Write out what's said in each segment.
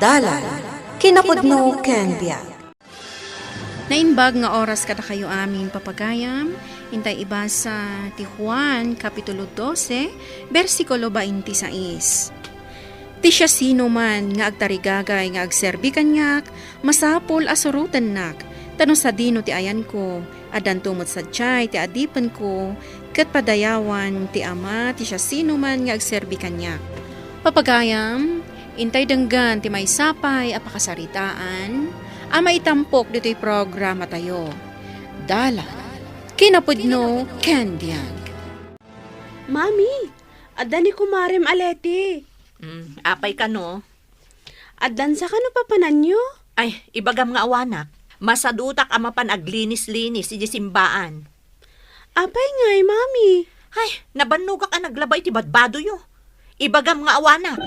Dalan, kinapudno ken biag. Nainbag nga oras kada kayo aming papagayam, intay iba sa ti Juan, Kapitulo 12, versikulo 26. Ti siya sino man nga agtarigagay nga agserbi kanyak, masapol asurutan nak, tano sa dino ti ayan ko, adan tumot sa tiyay ti adipan ko, kat padayawan ti ama ti siya sino man nga agserbi kanyak. Papagayam, intay denggan ti may sapay apakasaritaan, ama itampok dito'y programa tayo. Dalan, kinapudno ken biag. Mami, addan ni kumarem aleti. Apay ka no? Addan sa kano papanan nyo? Ay, ibagam nga awanak. Masadutak amapan aglinis-linis si simbaan. Apay ngay, mami. Ay, nabannuga ka naglabay ti badbado yo. Ibagam nga awanak.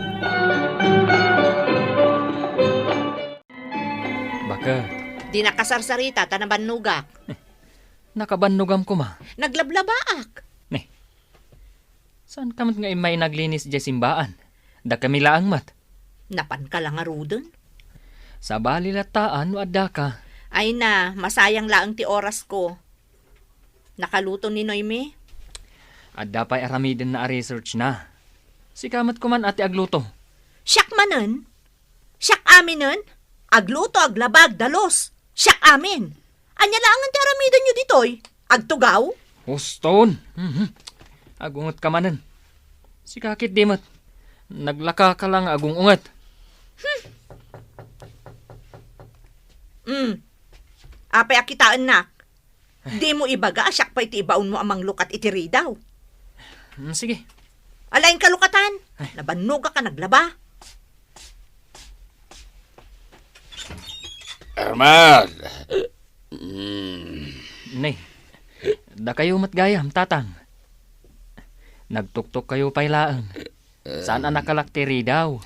Bakit? Di nakasarsarita, tanabannuga. Nakabannugam ko ma. Naglablabaak. Saan kamat nga may naglinis dya simbaan? Da kami laang mat. Napan ka lang nga rudon. Sa balilataan, wadda ka. Ay na, masayang laang ti oras ko. Nakaluto ni Noyme? Adda pa'y aramidin na research na. Si kamat ko man ati agluto. Siyak manen? Siyak aminen? Agluto, aglabag, dalos. Siyak amin. Anya lang ang tiaramidan nyo ditoy? Agtugaw? Stone. Agungot ka manen. Si kakit dimot. Naglaka ka lang agungungat. Apay akitaan nak. Di mo ibaga, asyak pa iti ibaon mo amang lukat itiri daw. Sige. Alain ka lukatan. Nabanuga ka naglaba. Armad! Nay, da kayo matgayam, tatang. Nagtuktok kayo pailaang. Saan anak kalakteri daw?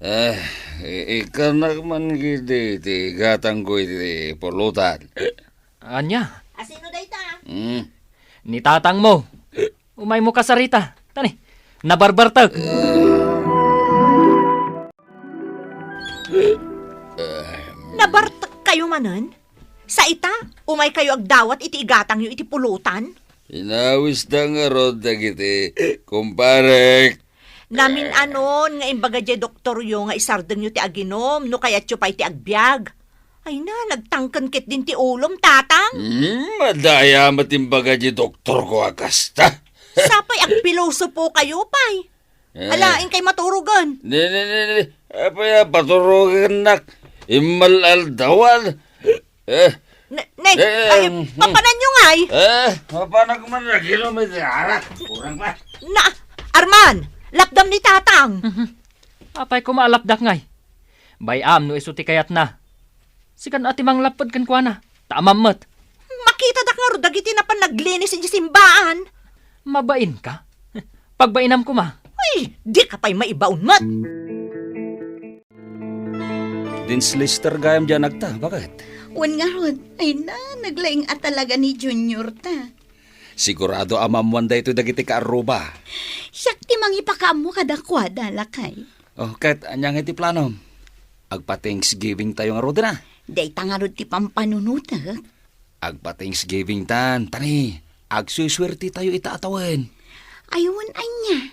Ikaw naman gidi, ti gatang ko iti pulutan. Anya? Asino day ta? Ni tatang mo. Umay mo kasarita. Tani, nabarbartag. Nabartak kayo manen? Sa ita, umay kayo agdawat iti igatang yo iti pulutan? Inawis na nga rod na kiti, kumparek. Namin anon nga imbaga jay doktor yo nga isardeng yo ti aginom no kayat yo pa iti agbyag. Ay na, nagtangkan kit din ti ulom, tatang. Madaya matimbaga di doktor ko akasta. Sapay agpiloso po kayo, pay. Alain kay maturugan. Ni. Apaya paturugan nak. Imalaldawan. Papanan nyo nga'y. Papanan ko man na kilometer arak. Kurang pa. Na, Arman, lapdam ni tatang. Apay ko maalapdak ngay. Bayam no isuti kayat na. Sikan ati mang lapad kan kwa na. Taamamot. Makita dak nga rudag iti napan naglinis yung simbaan. Mabain ka? Pagbainam ko ma. Ay, di ka pa'y maibaon mat. Dins Lister gayam dyan nagta, bakit? Wan nga rod, ay na, naglaing at talaga ni Junior ta. Sigurado amamuan da ito dagiti ka aruba. Siyak ti mang ipakamu kadakwada lakay. Oh, kahit anyang iti planom. Agpa-Thanksgiving tayo nga rod na. Day tangarod ti pampanunuta. Agpa-Thanksgiving tan, tani. Agsuswerte tayo itaatawen. Ayun anya.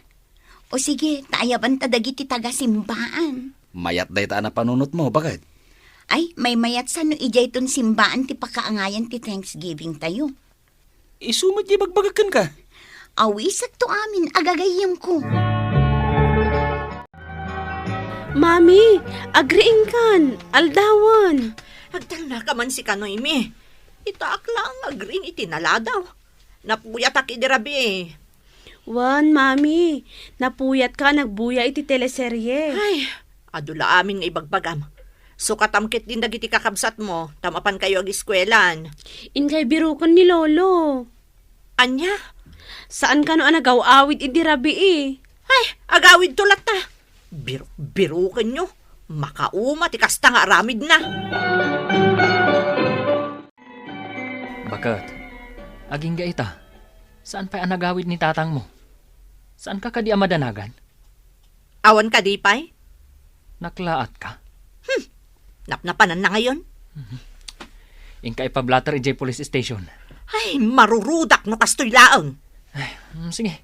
O sige, tayaban ta dagiti taga-simbaan. Mayat day ta na panunot mo, bakit? Ay, may mayat sa no ijay ton simbaan ti pakaangayan ti Thanksgiving tayo. Isumot di bagbagakan ka. Awisak to amin, agagayam ko. Mami, agriing kan, aldawan. Agdang na ka man si Kanoyme. Itaak lang agring itinaladaw. Napuyat ak idirabi eh. Wan, mami, napuyat ka, nagbuya iti teleserye. Ay, adula amin nga ibagbagam. Sukatamkit din dagiti kakabsat mo, tamapan kayo ag iskwelan. Inkay birukan ni Lolo. Anya? Saan ka no anagaw-awid idirabi eh? Ay, agawid tulat ta. Birukan nyo. Makauma, tikasta nga aramid na. Bakit? Aging ga ita. Saan pa'y anagawid ni tatang mo? Saan ka kadi amadanagan? Awan ka di pa'y? Naklaat ka. Napnapanan na ngayon. Ingka ipablatter ijay police station. Ay, marurudak no kastoy laang. Sige,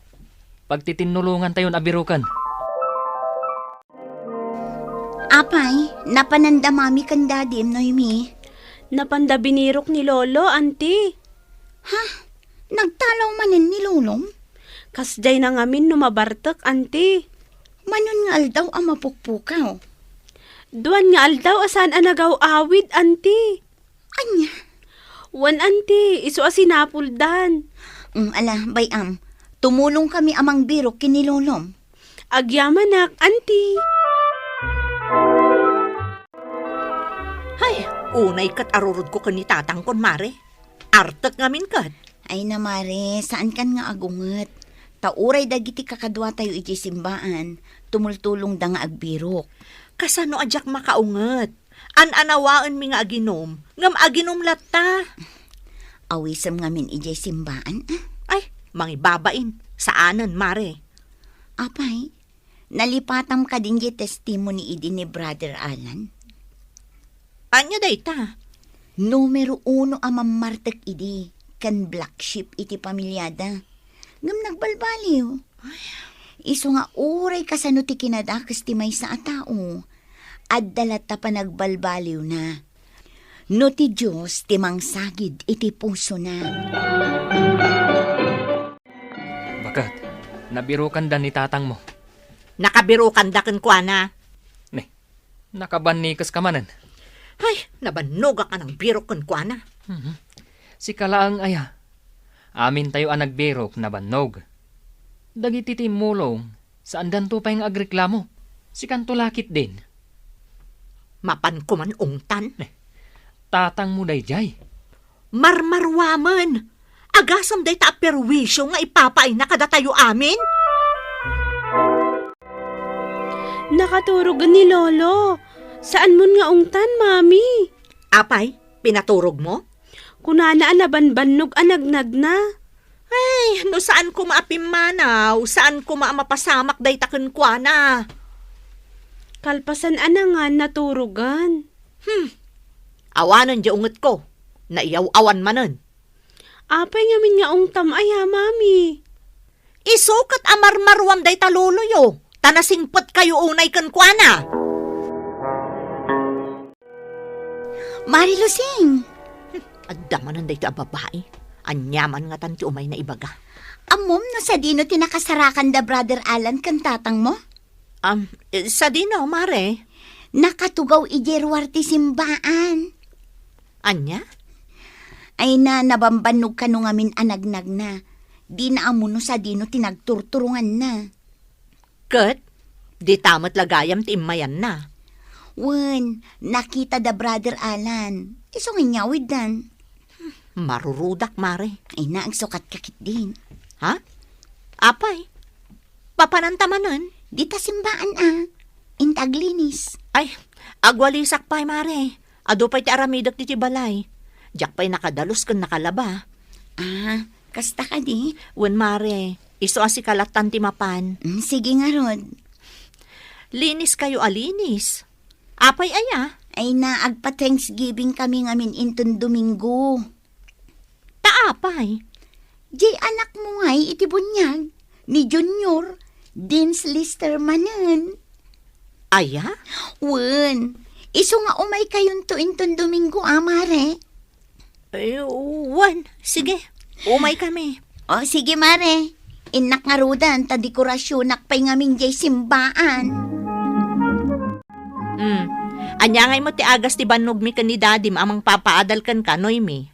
pagtitinulungan tayo na birukan. Apay, napananda mami kan dadim, Noemi. Napanda binirok ni Lolo, auntie. Nagtalaw manin ni Lulong. Kasday na ngamin numabartak, auntie. Manon nga aldaw ang mapukpukaw. Duan nga aldaw asan anagaw awid, auntie. Anya? Wan, auntie, iso asinapuldan. Ala, bayam. Tumulong kami amang birok kini Lulong. Agyamanak, auntie. Ay, unay kat arurod ko kani tatang kon mare. Artek ngamin kat. Ay na mare, saan kan nga agunget? Tauray dagiti kakadwa tayo iti simbaan. Tumultulong da nga agbirok. Kasano adyak makaunget? An-anawaan mi nga aginom. Ngam aginom latta. Awisam ngamin iti simbaan. Ay, mangibabain. Saanan, mare? Apay, nalipatam ka din di testimony idi ni Brother Alan. Anya dayta? Numero 1 ang mamartek idi. Kan black sheep iti pamilyada. Ngam nagbalbaliw. Iso nga uray kasano ti kinadakas ti may sa atao. At dalat ta pa nagbalbaliw na. No ti Diyos ti mangsagid iti puso na. Bakat, nabirukan da ni tatang mo. Nakabirukan da ken kuana. Nakabanikas ka manan. Ay, nabanog ka ng birok ken kuana. Si kalaang aya. Amin tayo ang nagbirok na banog. Dagiti timulong, saan danto pa yung agreklamo? Si kantulakit din. Mapan ko man ungtan. Tatang mo dayjay. Marmarwaman. Agasam day ta perwisyo nga ipapaay na kadatayo amin. Nakaturog ni Lolo. Saan mo nga ungtan, mami? Apay, pinaturog mo? Kunana anabanbannog anagnag na. Ay, no saan ko maapimanaw? Saan ko maamapasamak day taken kuana? Kalpasan anangan naturugan. Awanan di unget ko. Naiyaw-awan manen. Apay ngamin nga ungtam aya, mami. Isukat amarmarwam day taluluyo. Tanasingpot kayo unay ken kuana. Marilusing, Adamanan day ta babae. Anyaman nga tanti umay na ibaga. amom no sa dino tinakasarakan da Brother Alan kan tatang mo? Sa dino, mare. Nakatugaw ijerwar ti simbaan. Anya? Ay na nabambanog ka no ngamin anagnag na. Di na amuno sa dino tinagturturungan na. Kat, di tamat lagayam ti imayan na. Wen, nakita da Brother Alan. Isong inyawid dan. Marurudak, mare. Ay na ang sukat kakit din. Ha? Apay? Papanantamanan? Di ta simbaan Intaglinis. Ay, agwalisak pa'y, mare. Ado pa'y ti aramidak ti balay. Diyak pa'y nakadalos kan nakalaba. Kasta ka di? Wen, mare, iso asi kalatan ti mapan. Sige nga rod. Linis kayo alinis. Apay aya. Ay na agpa-Thanksgiving kami ngamin inton Domingo. Taapay. Jay anak mo nga'y iti bunyag. Ni Junior. Dins Lister manan. Aya? Wen, iso nga umay kayon to inton Domingo amare. Ay, wan. Sige, umay kami. O sige mare. Inak nga rudan ta dekorasyon nakpay ngaming jay simbaan. Anya ngay mo ti agas ti banog mi ni dadim amang papaadal kan kanoy mi.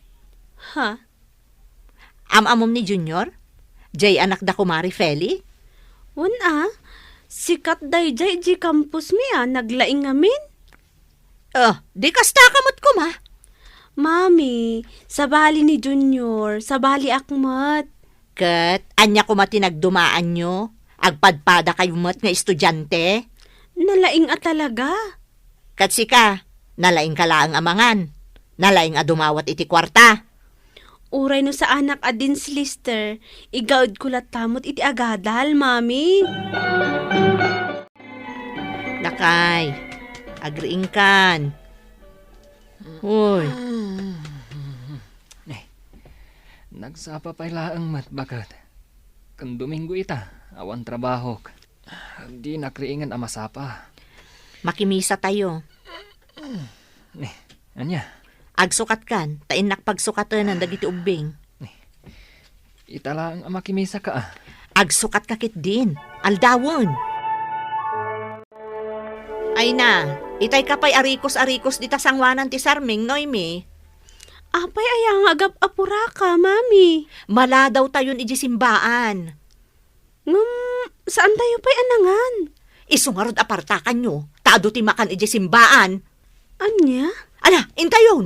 Ha? Amom ni Junior? Jay anak da kumari Feli? Wan sikat dayjay di campus mi naglaing ngamin. Di kasta kamot ko ma. Mami, sabali ni Junior, sabali akmat. Kat, anya ko matinagdumaan nyo? Agpadpada kayo mat nga estudyante? Nalaing talaga. Kat sika, nalaing ka laang amangan. Nalaing adumawat iti kwarta. Uray no sa anak adin si Lister, igawid ko latamot iti agadal, mami. Nakay, agriing kan. Uy, Nagsapa pa ilaang mat bakat. Kan Domingo ita, awan trabaho. Di nakriingan amasapa. makimisa tayo. Anya, Agsukat kan, tain nakpagsukatan ng dagiti ubing. ita lang ang makimisa ka ah. Agsukat kakit din, aldawon. Ay na, itay kapay arikos-arikos dita sangwanan ti Sarming, Noymi. Apay ayang agap apura ka, mami. Mala daw tayon iji simbaan. Saan tayo pa'y anangan? Isungarod apartakan nyo, taado ti makan iji simbaan. Anya? Ala, intayon.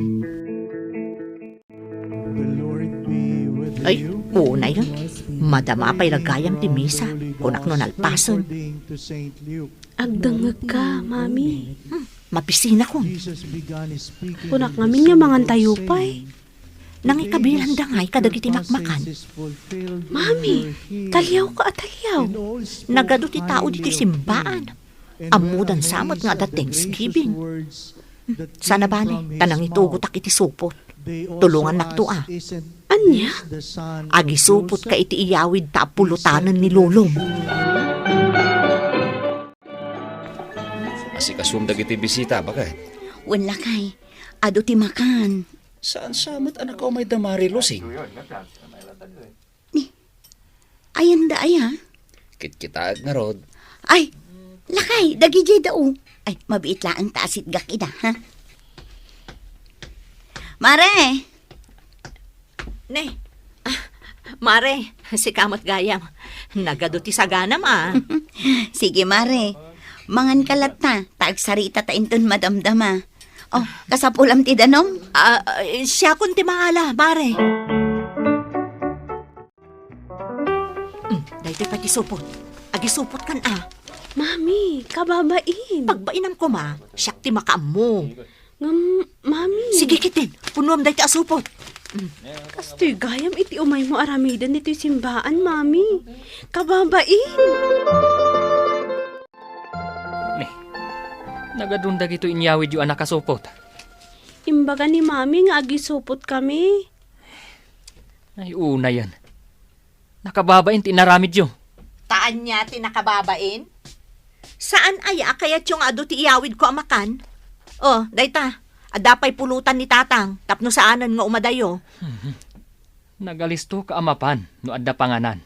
Ay, una yun. Madama pa'y lagayam ti misa. Kunak nun alpason. Agdangag ka, mami. Mapisina ko. Kunak ngamin nga mangan tayo pa'y. Nang ikabilang dangay kadagiti makmakan. Mami, talyaw ka at talyaw. Nagado ti tao diti simbaan. Amudan samot nga da Thanksgiving. Sana ba ni, tanang itugot ak iti supot. Tulungan naktua. Anya? Agi supot ka iti iyawid ta pulutanan ni Lulong. Asikasum dagiti bisita, bakit? Wala kay, ado ti makan. Saan samat anak ko may damari losing? Ayan da aya. Kit-kita nga rod. Ay, lakay, dagijay dao. Ay, mabiit lang taasit gakida, ha? Mare! Ne, mare, si kamot gayam. Nagado ti saganam Sige, Mare. Mangan kalat ta, taagsarita ta inton madamdama. Oh, kasapulam ti danom? Siya kun ti maala, mare. Dahil pa ti supot. Agi supot kan Mami, kababain. Pagbainam ko siya ti makaammo. Mami. Sige kitin, punuam dahil ti asupot. Kastoy gayam iti umay mo aramidan iti simbaan, mami. Kababain. Nagadundag ito inyawid yung anak kasupot. Imbaga ni mami nga agisupot kami. Ay, una yan. Nakababain tinaramid yung. Taan niya ti nakababain? Saan aya kaya tiyong ado ti iyawid ko amakan? Oh, dayta. Adapay pulutan ni tatang, tapno saanan nga umadayo. Nagalisto ka amapan, no adda panganan.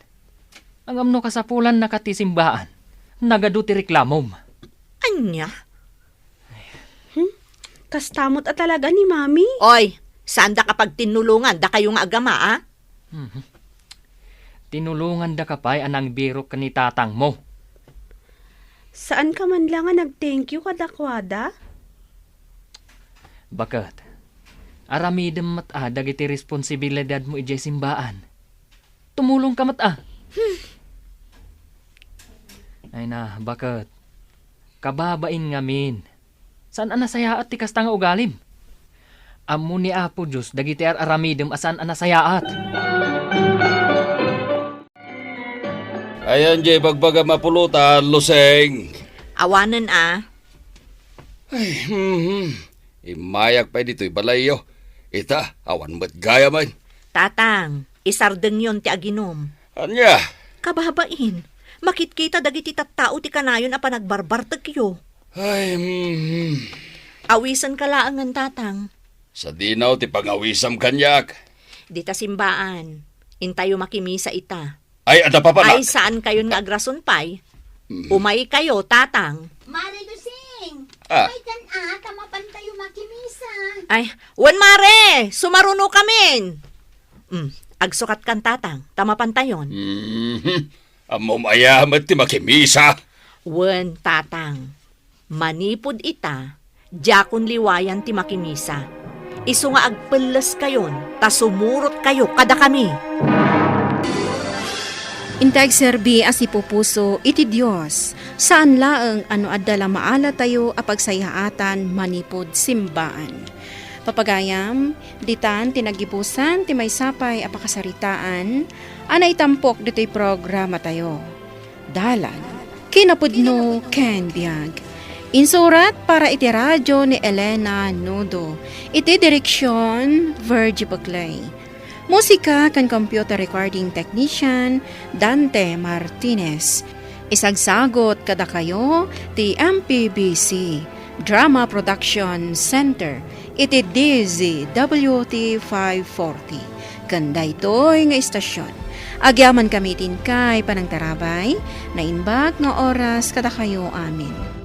Ang amno kasapulan nakatisimbaan. Nagadu ti reklamom. Anya? Kastamot at talaga ni mami. Oy, saan da kapag tinulungan da kayo nga agama, Tinulungan da kapay anang biro ka ni tatang mo. Saan ka man lang nga nag-thank you kadakwada? Bakat, aramidem mata dagiti responsibilidad mo ijay simbaan. Tumulong ka mata. Ay na, bakat, kababain ngamin. Saan anasayaat ti kasta nga ugalim? Amo ni Apo Diyos, dagiti aramidem asan anasayaat. Ayan, jay bagbaga mapulutan, luseng. Awanan Imayak pa dito'y balayo. Ita, awan mo't gaya man. Tatang, isardeng yon ti aginom. Anya? Kababain, makitkita dagiti tattao ti kanayon a panagbarbartag kayo. Ay, Awisan ka laangan tatang. Sa dinaw ti pangawisam kanyak. Dita simbaan, intayo makimisa ita. Ay, ada pa pala. Ay saan kayon nga agrason pay? Umay kayo, tatang. Mare Dusing! Ah. Ay kan tamapan tayo makimisa. Ay, wan mare, sumaruno kamin. Agsukat kan tatang, tamapantayon. Amom ayamat ti makimisa. Wan tatang, manipod ita, jakon liwayan ti makimisa. Isu nga agpeles kayon, ta sumurot kayo kada kami. Intag serbi as ipupuso iti Dios, saan laeng ano adala maala tayo apagsayaatan manipod simbaan. Papagayam, ditan tinagipusan ti may sapay apakasaritaan, anay tampok dito'y programa tayo. Dalan, kinapudno ken biag, Insurat para iti radyo ni Elena Nudo. Iti direksyon Virgie Buglay. Musika kan computer recording technician Dante Martinez. Isagsagot kada kayo ti MPBC Drama Production Center iti DZWT 540. Kanda ito'y nga istasyon. Agyaman kami tin kay panangtarabay na inbag nga oras kada kayo amin.